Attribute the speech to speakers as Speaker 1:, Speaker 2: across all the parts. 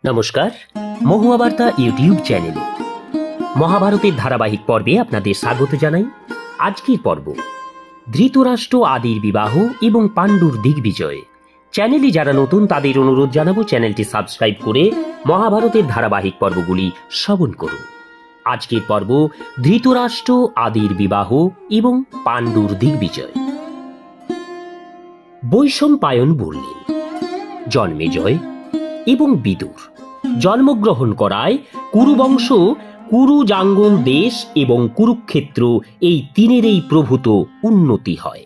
Speaker 1: নমস্কার, মহুয়া বার্তা ইউটিউব চ্যানেলে মহাভারতের ধারাবাহিক পর্বে আপনাদের স্বাগত জানাই। আজকের পর্ব ধৃতরাষ্ট্র আদির বিবাহ এবং পাণ্ডুর দিগ্বিজয়। চ্যানেলে যারা নতুন তাদের অনুরোধ জানাবো চ্যানেলটি সাবস্ক্রাইব করে মহাভারতের ধারাবাহিক পর্বগুলি শ্রবণ করুন। আজকের পর্ব ধৃতরাষ্ট্র আদির বিবাহ এবং পাণ্ডুর দিগ্বিজয়। বৈশম্পায়ন বললেন, জন্মেজয় এবং বিদুর জন্মগ্রহণ করায় কুরুবংশ, কুরুজাঙ্গল দেশ এবং কুরুক্ষেত্র এই তিনেরই প্রভূত উন্নতি হয়।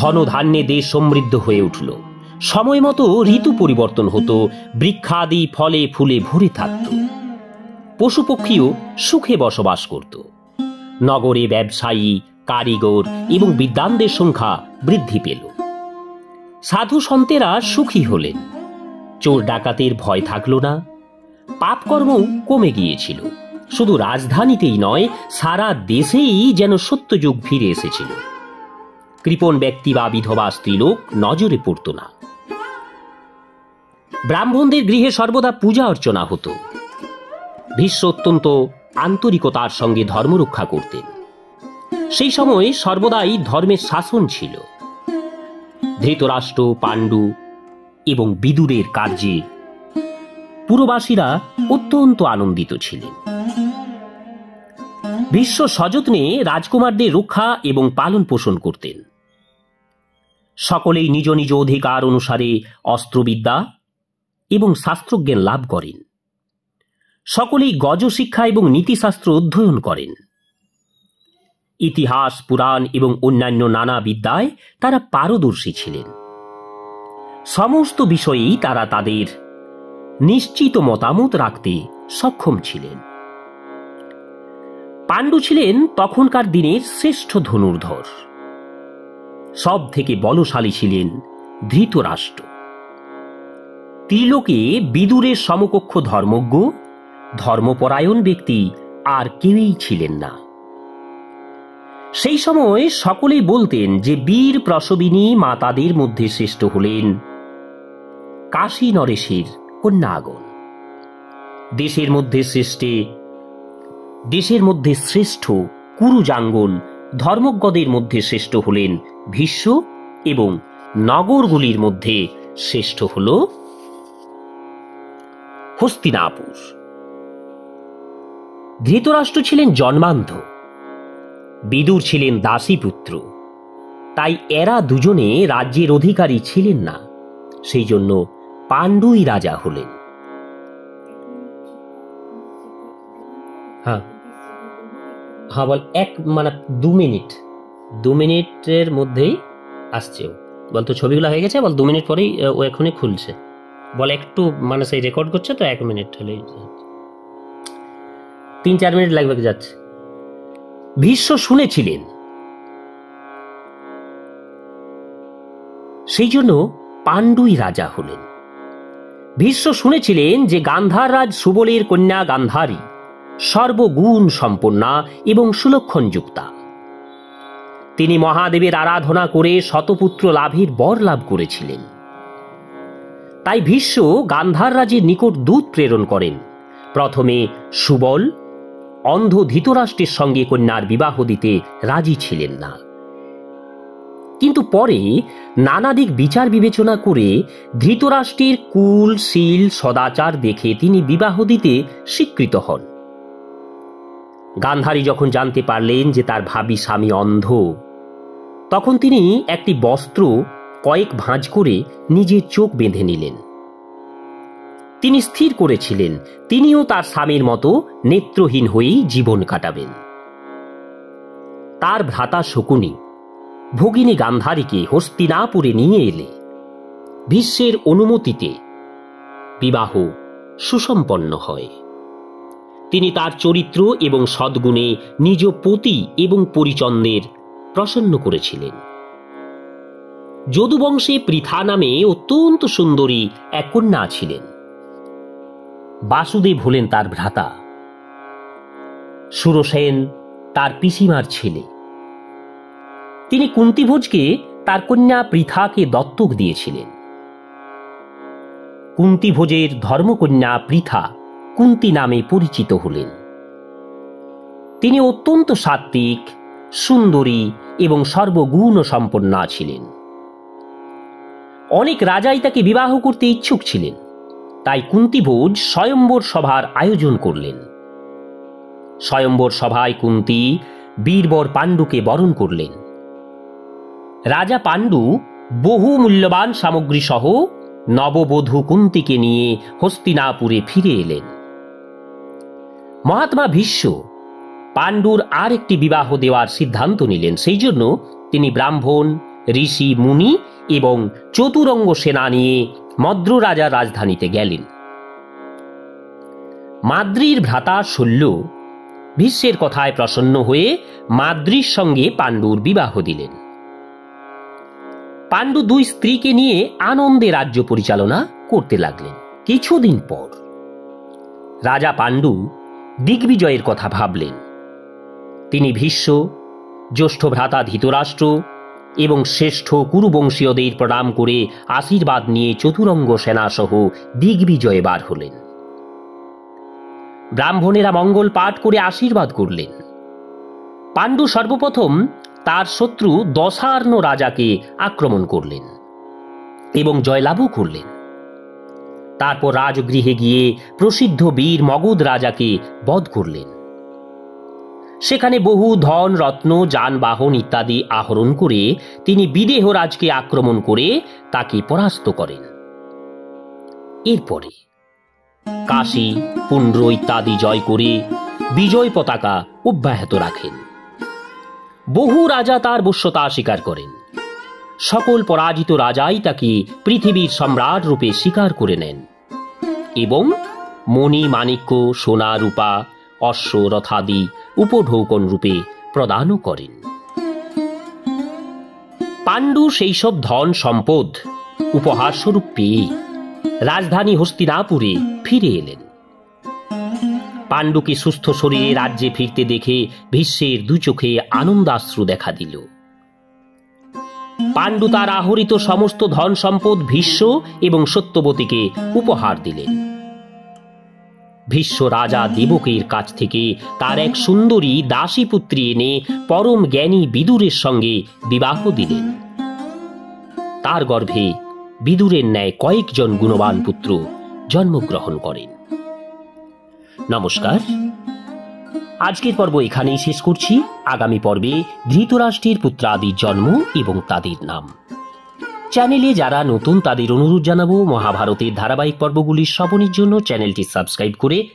Speaker 1: ধনধান্যে দেশ সমৃদ্ধ হয়ে উঠল। সময় মতো ঋতু পরিবর্তন হতো, বৃক্ষাদি ফলে ফুলে ভরে থাকত, পশুপক্ষীও সুখে বসবাস করত। নগরে ব্যবসায়ী, কারিগর এবং বিদ্বানদের সংখ্যা বৃদ্ধি পেল। সাধু সন্তেরা সুখী হলেন, চোর ডাকাতের ভয় থাকল না, পাপকর্ম কমে গিয়েছিল। শুধু রাজধানীতেই নয়, সারা দেশেই যেন সত্যযুগ ফিরে এসেছিল। কৃপণ ব্যক্তি বা বিধবা স্ত্রীলোক নজরে পড়ত না। ব্রাহ্মণদের গৃহে সর্বদা পূজা অর্চনা হতো। ভীষ্ম অত্যন্ত আন্তরিকতার সঙ্গে ধর্ম রক্ষা করতেন। সেই সময় সর্বদাই ধর্মের শাসন ছিল। ধৃতরাষ্ট্র, পাণ্ডু এবং বিদুরের কার্যে পুরবাসীরা অত্যন্ত আনন্দিত ছিলেন। ভীষ্ম সযত্নে রাজকুমারদের রক্ষা এবং পালন পোষণ করতেন। সকলেই নিজ নিজ অধিকার অনুসারে অস্ত্রবিদ্যা এবং শাস্ত্রজ্ঞান লাভ করেন। সকলেই গজশিক্ষা এবং নীতিশাস্ত্র অধ্যয়ন করেন। ইতিহাস, পুরাণ এবং অন্যান্য নানা বিদ্যায় তারা পারদর্শী ছিলেন। সমস্ত বিষয়েই তারা তাদের নিশ্চিত মতামত রাখতে সক্ষম ছিলেন। পাণ্ডু ছিলেন তখনকার দিনের শ্রেষ্ঠ ধনুর্ধর। সব থেকে বলশালী ছিলেন ধৃতরাষ্ট্র। ত্রিলোকে বিদুরের সমকক্ষ ধর্মজ্ঞ, ধর্মপরায়ণ ব্যক্তি আর কেউই ছিলেন না। সেই সময় সকলেই বলতেন যে বীর প্রসবিনী মাতাদের মধ্যে শ্রেষ্ঠ হলেন কাশী নরেশের কন্যাগণ। দেশের মধ্যে শ্রেষ্ঠ কুরুজাঙ্গল ধর্মজ্ঞদের মধ্যে শ্রেষ্ঠ হলেন ভীষ্ম এবং নগরগুলির মধ্যে শ্রেষ্ঠ হল হস্তিনাপুর। ধৃতরাষ্ট্র ছিলেন জন্মান্ধ, বিদুর ছিলেন দাসীপুত্র। তাই এরা দুজনে রাজ্যের অধিকারী ছিলেন না। সেই জন্য পাণ্ডুই রাজা হলেন। হ্যাঁ বল, 2 মিনিটের মধ্যেই আসছে। বলতো ছবিগুলো হয়ে গেছে, বল 2 মিনিট পরেই ও এখনই খুলছে। বল একটু সেই রেকর্ড করছে তো 1 মিনিট হলেই, 3-4 মিনিট লাগবে যাচ্ছে। ভীষ্ম শুনেছিলেন, সেই জন্য পাণ্ডুই রাজা হলেন। ভীষ্ম শুনেছিলেন যে গান্ধার রাজ সুবলের কন্যা গান্ধারী সর্বগুণ সম্পন্না এবং সুলক্ষণ যুক্তা। তিনি মহাদেবের আরাধনা করে শতপুত্র লাভের বর লাভ করেছিলেন। তাই ভীষ্ম গান্ধার রাজের নিকট দূত প্রেরণ করেন। প্রথমে সুবল অন্ধ ধৃতরাষ্ট্রের সঙ্গে কন্যার বিবাহ দিতে রাজি ছিলেন না, কিন্তু পরে নানা দিক বিচার বিবেচনা করে ধৃতরাষ্ট্রের কুল, শীল, সদাচার দেখে তিনি বিবাহ দিতে স্বীকৃত হন। গান্ধারী যখন জানতে পারলেন যে তার ভাবী স্বামী অন্ধ, তখন তিনি একটি বস্ত্র কয়েক ভাঁজ করে নিজের চোখ বেঁধে নিলেন। তিনি স্থির করেছিলেন তিনিও তার স্বামীর মতো নেত্রহীন হয়েই জীবন কাটাবেন। তার ভ্রাতা শকুনি ভগিনী গান্ধারীকে হস্তিনাপুরে নিয়ে এলে ভীষ্মের অনুমতিতে বিবাহ সুসম্পন্ন হয়। তিনি তার চরিত্র এবং সদ্গুণে নিজ পতি এবং পরিচন্দ্রের প্রসন্ন করেছিলেন। যদুবংশে পৃথা নামে অত্যন্ত সুন্দরী এক কন্যা ছিলেন। বাসুদেব হলেন তার ভ্রাতা, সুরসেন তার পিসিমার ছেলে। তিনি কুন্তিভোজকে তার কন্যা পৃথাকে দত্তক দিয়েছিলেন। কুন্তিভোজের ধর্মকন্যা পৃথা কুন্তি নামে পরিচিত হলেন। তিনি অত্যন্ত সাত্ত্বিক, সুন্দরী এবং সর্বগুণ সম্পন্না ছিলেন। অনেক রাজাই তাকে বিবাহ করতে ইচ্ছুক ছিলেন, তাই কুন্তিভোজ স্বয়ম্বর সভার আয়োজন করলেন। স্বয়ম্বর সভায় কুন্তি বীরবর পাণ্ডুকে বরণ করলেন। রাজা পাণ্ডু বহু মূল্যবান সামগ্রী সহ নববধূ কুন্তিকে নিয়ে হস্তিনাপুরে ফিরে এলেন। মহাত্মা ভীষ্ম পাণ্ডুর আর একটি বিবাহ দেওয়ার সিদ্ধান্ত নিলেন। সেই জন্য তিনি ব্রাহ্মণ, ঋষি, মুনি এবং চতুরঙ্গ সেনা নিয়ে মদ্র রাজার রাজধানীতে গেলেন। মাদ্রীর ভ্রাতা শল্য ভীষ্মের কথায় প্রসন্ন হয়ে মাদ্রীর সঙ্গে পাণ্ডুর বিবাহ দিলেন। পাণ্ডু দুই স্ত্রীকে নিয়ে আনন্দে রাজ্য পরিচালনা করতে লাগলেন। কিছুদিন পর রাজা পাণ্ডু দিগ্বিজয়ের কথা ভাবলেন। তিনি ভীষ্ম, জ্যেষ্ঠ ভ্রাতা ধৃতরাষ্ট্র এবং শ্রেষ্ঠ কুরুবংশীয়দের প্রণাম করে আশীর্বাদ নিয়ে চতুরঙ্গ সেনাসহ দিগ্বিজয়ে বার হলেন। ব্রাহ্মণেরা মঙ্গল পাঠ করে আশীর্বাদ করলেন। পাণ্ডু সর্বপ্রথম তার শত্রু দশার্ণ রাজাকে আক্রমণ করলেন এবং জয়লাভও করলেন। তারপর রাজগৃহে গিয়ে প্রসিদ্ধ বীর মগধ রাজাকে বধ করলেন। সেখানে বহু ধন, রত্ন, যানবাহন ইত্যাদি আহরণ করে তিনি বিদেহরাজকে আক্রমণ করে তাকে পরাস্ত করেন। এরপরে কাশী, পুণ্ড্র ইত্যাদি জয় করে বিজয় পতাকা অব্যাহত রাখেন। বহু রাজা তার বশ্যতা স্বীকার করেন। সকল পরাজিত রাজাই তাকে পৃথিবীর সম্রাট রূপে স্বীকার করে নেন এবং মণি, মাণিক্য, সোনা, রূপা, অশ্ব, রথাদি উপঢৌকন রূপে প্রদানও করেন। পাণ্ডু সেই সব ধন সম্পদ উপহার স্বরূপ পেয়ে রাজধানী হস্তিনাপুরে ফিরে এলেন। পাণ্ডুকে সুস্থ শরীরে রাজ্যে ফিরতে দেখে ভীষ্মের দু চোখে আনন্দাশ্রু দেখা দিল। পাণ্ডু তার আহরিত সমস্ত ধন সম্পদ ভীষ্ম এবং সত্যবতীকে উপহার দিলেন। ভীষ্ম রাজা দেবকের কাছ থেকে তার এক সুন্দরী দাসী পুত্রী এনে পরম জ্ঞানী বিদুরের সঙ্গে বিবাহ দিলেন। তার গর্ভে বিদুরের ন্যায় কয়েকজন গুণবান পুত্র জন্মগ্রহণ করেন। নমস্কার, আজকের পর্ব এখানেই শেষ করছি। আগামী পর্বে ধৃতরাষ্ট্রের পুত্রাদির জন্ম এবং তাদের নাম। চ্যানেলে যারা নতুন তাদের অনুরোধ জানাবো মহাভারতের ধারাবাহিক পর্বগুলির শ্রবণের জন্য চ্যানেলটি সাবস্ক্রাইব করে